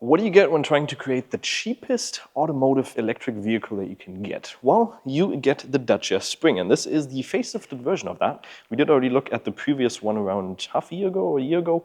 What do you get when trying to create the cheapest automotive electric vehicle that you can get? Well, you get the Dacia Spring, and this is the facelifted version of that. We did already look at the previous one around half a year ago or a year ago.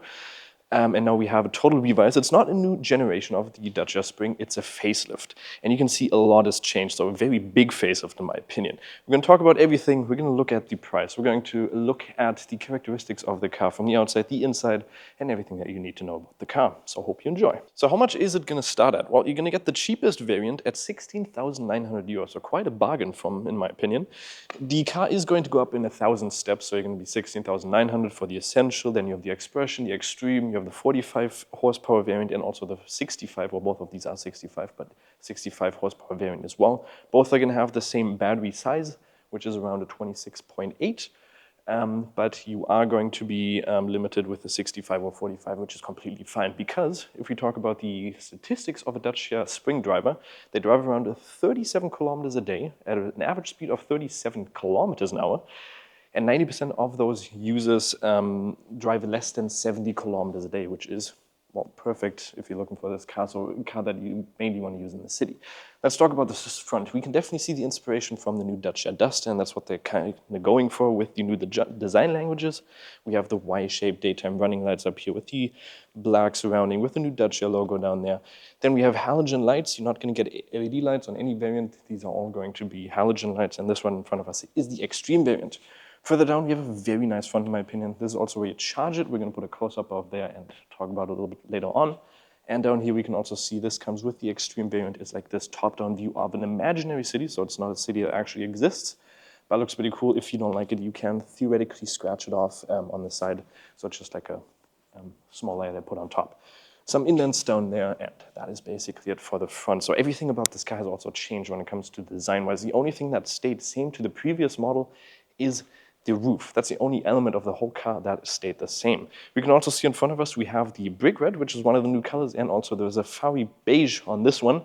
And now we have a total revise. It's not a new generation of the Dacia Spring, it's a facelift. And you can see a lot has changed, so a very big facelift in my opinion. We're going to talk about everything. We're going to look at the price. We're going to look at the characteristics of the car from the outside, the inside, and everything that you need to know about the car. So I hope you enjoy. So how much is it going to start at? Well, you're going to get the cheapest variant at 16,900 euros, so quite a bargain in my opinion. The car is going to go up in 1,000 steps, so you're going to be 16,900 for the Essential, then you have the Expression, the Extreme, you have the 45 horsepower variant and also the 65, well both of these are 65, but 65 horsepower variant as well. Both are going to have the same battery size, which is around a 26.8, but you are going to be limited with the 65 or 45, which is completely fine, because if we talk about the statistics of a Dacia Spring driver, they drive around 37 kilometers a day at an average speed of 37 kilometers an hour. And 90% of those users drive less than 70 kilometers a day, which is, well, perfect if you're looking for this car, so a car that you mainly want to use in the city. Let's talk about this front. We can definitely see the inspiration from the new Dacia Duster, and that's what they're kind of going for with the new design languages. We have the Y-shaped daytime running lights up here with the black surrounding, with the new Dacia logo down there. Then we have halogen lights. You're not going to get LED lights on any variant. These are all going to be halogen lights, and this one in front of us is the Extreme variant. Further down, we have a very nice front, in my opinion. This is also where you charge it. We're going to put a close-up of there and talk about it a little bit later on. And down here, we can also see this comes with the Extreme variant. It's like this top-down view of an imaginary city, so it's not a city that actually exists. But it looks pretty cool. If you don't like it, you can theoretically scratch it off on the side. So it's just like a small layer they put on top. Some indents down there, and that is basically it for the front. So everything about this car has also changed when it comes to design-wise. The only thing that stayed same to the previous model is the roof. That's the only element of the whole car that stayed the same. We can also see in front of us, we have the brick red, which is one of the new colors, and also there's a fiery beige on this one,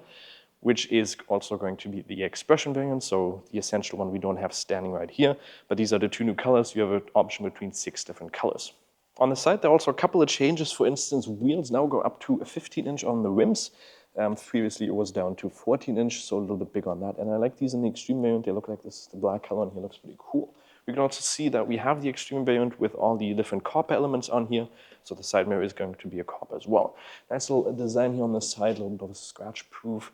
which is also going to be the Expression variant, so the Essential one we don't have standing right here, but these are the two new colors. You have an option between 6 different colors. On the side, there are also a couple of changes. For instance, wheels now go up to a 15-inch on the rims. Previously it was down to 14-inch, so a little bit big on that. And I like these in the Extreme variant. They look like this. The black color on here looks pretty cool. We can also see that we have the Extreme variant with all the different copper elements on here. So the side mirror is going to be a copper as well. Nice little design here on the side, a little bit of a scratch proof.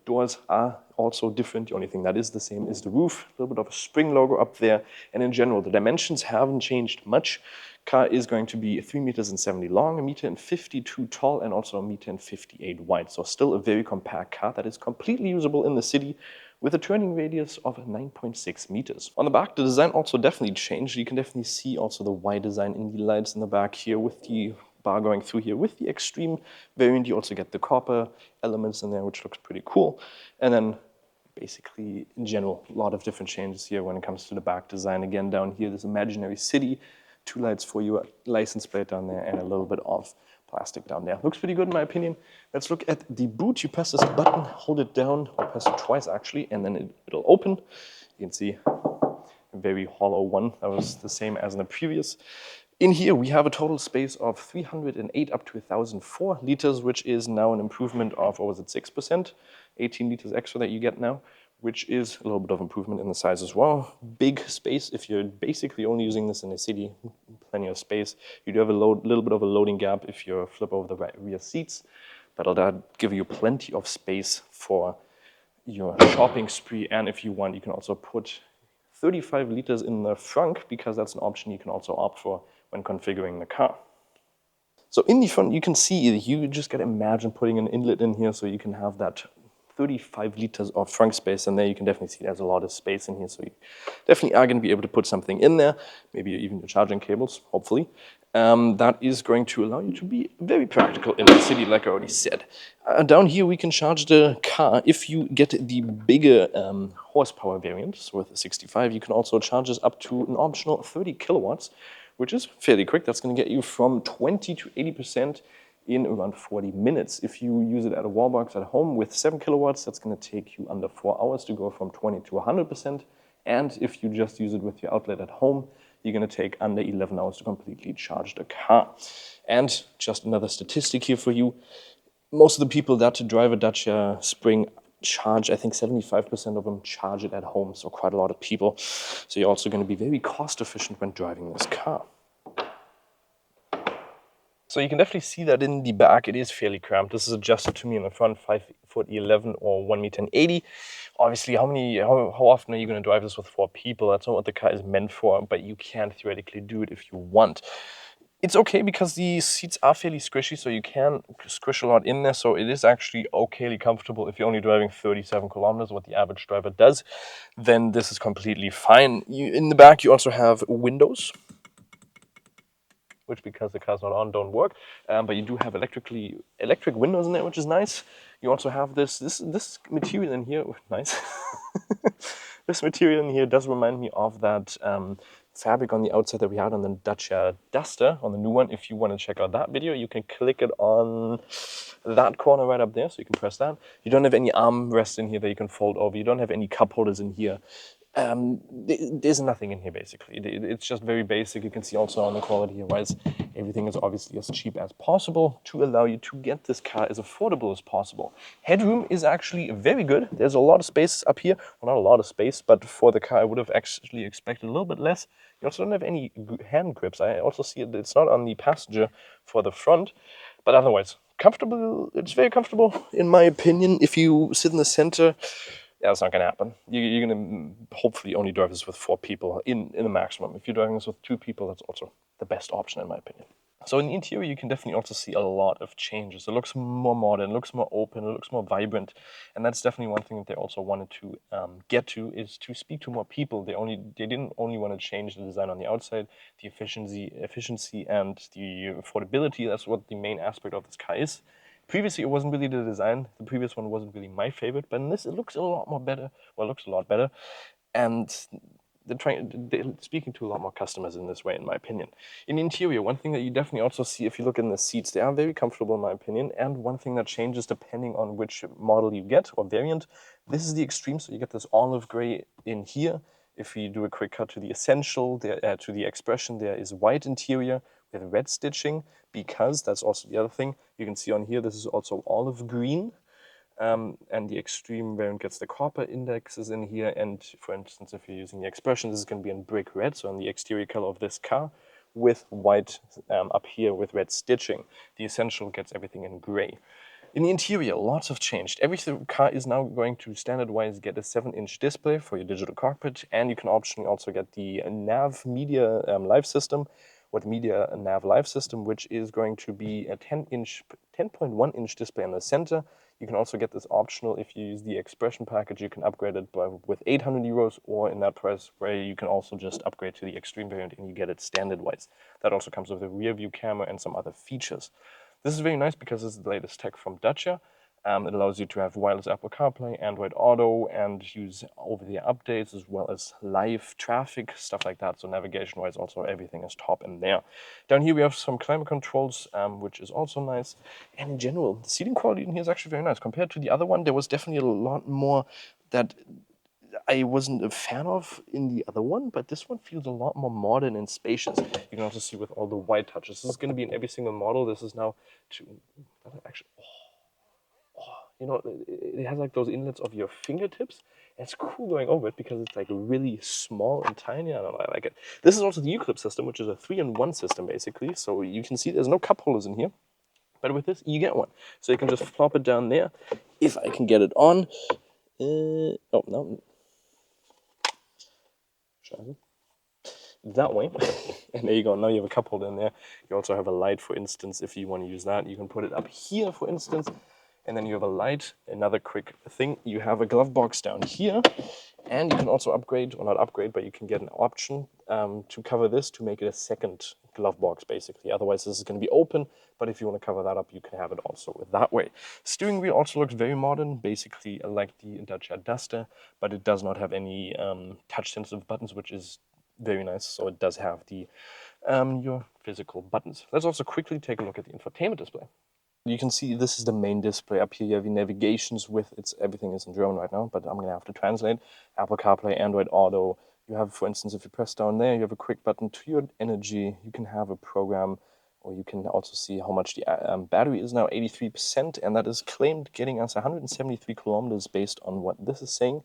Doors are also different. The only thing that is the same is the roof. A little bit of a Spring logo up there. And in general, the dimensions haven't changed much. Car is going to be 3 meters and 70 long, 1.52 meter tall, and also 1.58 meter wide. So still a very compact car that is completely usable in the city, with a turning radius of 9.6 meters. On the back, the design also definitely changed. You can definitely see also the Y design in the lights in the back here with the bar going through here. With the Extreme variant, you also get the copper elements in there, which looks pretty cool. And then basically, in general, a lot of different changes here when it comes to the back design. Again, down here, this imaginary city, 2 lights for your license plate down there, and a little bit of plastic down there. Looks pretty good in my opinion. Let's look at the boot. You press this button, hold it down, or press it twice actually, and then it'll open. You can see a very hollow one. That was the same as in the previous. In here we have a total space of 308 up to 1,004 liters, which is now an improvement of, what was it, 6%? 18 liters extra that you get now, which is a little bit of improvement in the size as well. Big space if you're basically only using this in a city, plenty of space. You do have a little bit of a loading gap if you flip over the rear seats, but that'll give you plenty of space for your shopping spree. And if you want, you can also put 35 liters in the frunk, because that's an option you can also opt for when configuring the car. So in the front, you can see, you just gotta imagine putting an inlet in here so you can have that 35 liters of frunk space in there. You can definitely see there's a lot of space in here, so you definitely are going to be able to put something in there, maybe even your charging cables, hopefully. That is going to allow you to be very practical in the city, like I already said. Down here we can charge the car. If you get the bigger horsepower variant with 65, you can also charge this up to an optional 30 kilowatts, which is fairly quick. That's going to get you from 20 to 80% in around 40 minutes. If you use it at a wall box at home with 7 kilowatts, that's going to take you under 4 hours to go from 20 to 100%. And if you just use it with your outlet at home, you're going to take under 11 hours to completely charge the car. And just another statistic here for you. most of the people that drive a Dacia Spring charge, I think 75% of them charge it at home, so quite a lot of people. So you're also going to be very cost efficient when driving this car. So you can definitely see that in the back it is fairly cramped. This is adjusted to me in the front, 5'11" or 1'80". Obviously, how often are you going to drive this with 4 people? That's not what the car is meant for, but you can theoretically do it if you want. It's okay because the seats are fairly squishy, so you can squish a lot in there. So it is actually okayly comfortable if you're only driving 37 kilometers, what the average driver does. Then this is completely fine. In the back, you also have windows, which because the car's not on don't work, but you do have electric windows in there, which is nice. You also have this material in here. Nice. This material in here does remind me of that fabric on the outside that we had on the Dacia Duster, on the new one. If you want to check out that video, you can click it on that corner right up there, so you can press that. You don't have any armrests in here that you can fold over. You don't have any cup holders in here. There's nothing in here basically. It's just very basic. You can see also on the quality here, wise, everything is obviously as cheap as possible to allow you to get this car as affordable as possible. Headroom is actually very good. There's a lot of space up here. Well, not a lot of space, but for the car I would have actually expected a little bit less. You also don't have any hand grips. I also see it's not on the passenger for the front, but otherwise comfortable. It's very comfortable in my opinion. If you sit in the center, yeah, that's not going to happen. You're going to hopefully only drive this with 4 people in the maximum. If you're driving this with 2 people, that's also the best option in my opinion. So in the interior, you can definitely also see a lot of changes. It looks more modern, it looks more open, it looks more vibrant. And that's definitely one thing that they also wanted to get to, is to speak to more people. They didn't only want to change the design on the outside, the efficiency and the affordability. That's what the main aspect of this car is. Previously, it wasn't really the design. The previous one wasn't really my favorite, but in this, it looks a lot more better. Well, it looks a lot better. And they're speaking to a lot more customers in this way, in my opinion. In the interior, one thing that you definitely also see if you look in the seats, they are very comfortable in my opinion. And one thing that changes depending on which model you get or variant, this is the extreme. So you get this olive gray in here. If we do a quick cut to the Essential, to the Expression, there is white interior with red stitching, because that's also the other thing. You can see on here, this is also olive green. And the Extreme variant gets the copper indexes in here. And for instance, if you're using the Expression, this is going to be in brick red, so on the exterior color of this car, with white up here with red stitching. The Essential gets everything in gray. In the interior, lots have changed. Every car is now going to standard-wise get a 7-inch display for your digital cockpit, and you can optionally also get the nav media live system, or the media nav live system, which is going to be a 10.1-inch display in the center. You can also get this optional if you use the Expression package. You can upgrade it with 800 euros, or in that price where you can also just upgrade to the Extreme variant and you get it standard-wise. That also comes with a rear view camera and some other features. This is very nice because it's the latest tech from Dacia. It allows you to have wireless Apple CarPlay, Android Auto, and use over-the-air updates as well as live traffic, stuff like that. So navigation-wise, also everything is top in there. Down here we have some climate controls, which is also nice. And in general, the seating quality in here is actually very nice. Compared to the other one, there was definitely a lot more that I wasn't a fan of in the other one, but this one feels a lot more modern and spacious. You can also see with all the white touches. This is going to be in every single model. This is now actually, you know, it has like those inlets of your fingertips. And it's cool going over it because it's like really small and tiny. I don't know, I like it. This is also the U-clip system, which is a 3-in-1 system basically. So you can see there's no cup holders in here, but with this you get one. So you can just plop it down there. If I can get it on. Oh no. That way. And there you go. Now you have a cup holder in there. You also have a light, for instance, if you want to use that. You can put it up here, for instance, and then you have a light. Another quick thing, you have a glove box down here, and you can also upgrade, or not upgrade, but you can get an option to cover this to make it a second glove box, basically. Otherwise, this is going to be open, but if you want to cover that up, you can have it also that way. Steering wheel also looks very modern, basically like the Dacia Duster, but it does not have any touch-sensitive buttons, which is very nice. So it does have the your physical buttons. Let's also quickly take a look at the infotainment display. You can see this is the main display. Up here you have the navigations with everything is in German right now, but I'm gonna have to translate. Apple CarPlay, Android Auto. You have, for instance, if you press down there, you have a quick button to your energy. You can have a program or you can also see how much the battery is now, 83%, and that is claimed getting us 173 kilometers based on what this is saying.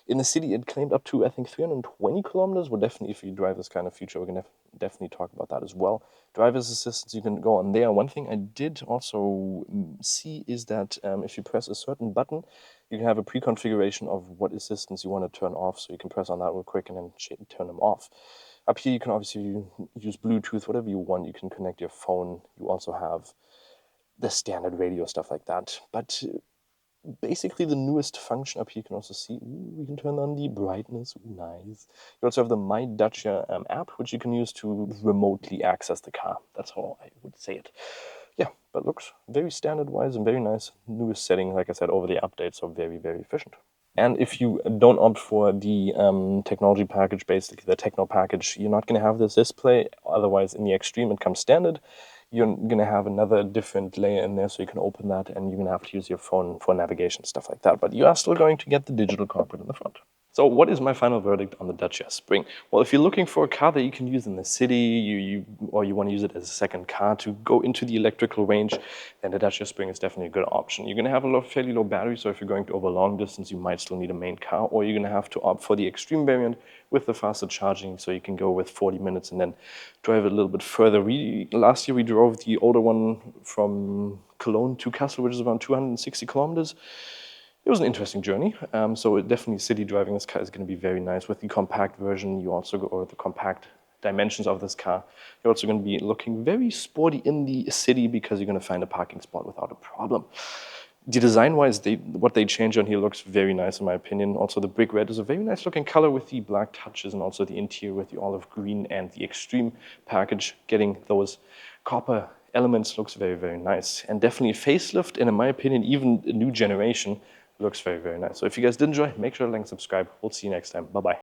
In the city, it claimed up to, I think, 320 kilometers. Well, definitely, if you drive this kind of feature, we're going to definitely talk about that as well. Driver's assistance, you can go on there. One thing I did also see is that if you press a certain button, you can have a pre-configuration of what assistance you want to turn off. So you can press on that real quick and then turn them off. Up here, you can obviously use Bluetooth, whatever you want. You can connect your phone. You also have the standard radio, stuff like that. But basically the newest function up here, you can also see, we can turn on the brightness, nice. You also have the My Dacia app, which you can use to remotely access the car. That's how I would say it. Yeah, but looks very standard-wise and very nice. Newest setting, like I said, over the update, so very, very efficient. And if you don't opt for the technology package, basically the techno package, you're not going to have this display. Otherwise, in the Extreme, it comes standard. You're going to have another different layer in there, so you can open that, and you're going to have to use your phone for navigation, stuff like that. But you are still going to get the digital cockpit in the front. So what is my final verdict on the Dacia Spring? Well, if you're looking for a car that you can use in the city, or you want to use it as a second car to go into the electrical range, then the Dacia Spring is definitely a good option. You're going to have a fairly low battery, so if you're going over long distance, you might still need a main car, or you're going to have to opt for the Extreme variant with the faster charging, so you can go with 40 minutes and then drive it a little bit further. Last year we drove the older one from Cologne to Kassel, which is around 260 kilometers. It was an interesting journey, so definitely city driving this car is going to be very nice. With the compact version, you also go over the compact dimensions of this car. You're also going to be looking very sporty in the city because you're going to find a parking spot without a problem. The design-wise, what they changed on here looks very nice in my opinion. Also, the brick red is a very nice looking color with the black touches, and also the interior with the olive green and the Extreme package. Getting those copper elements looks very, very nice. And definitely a facelift, and in my opinion, even a new generation looks very, very nice. So if you guys did enjoy, make sure to like and subscribe. We'll see you next time. Bye-bye.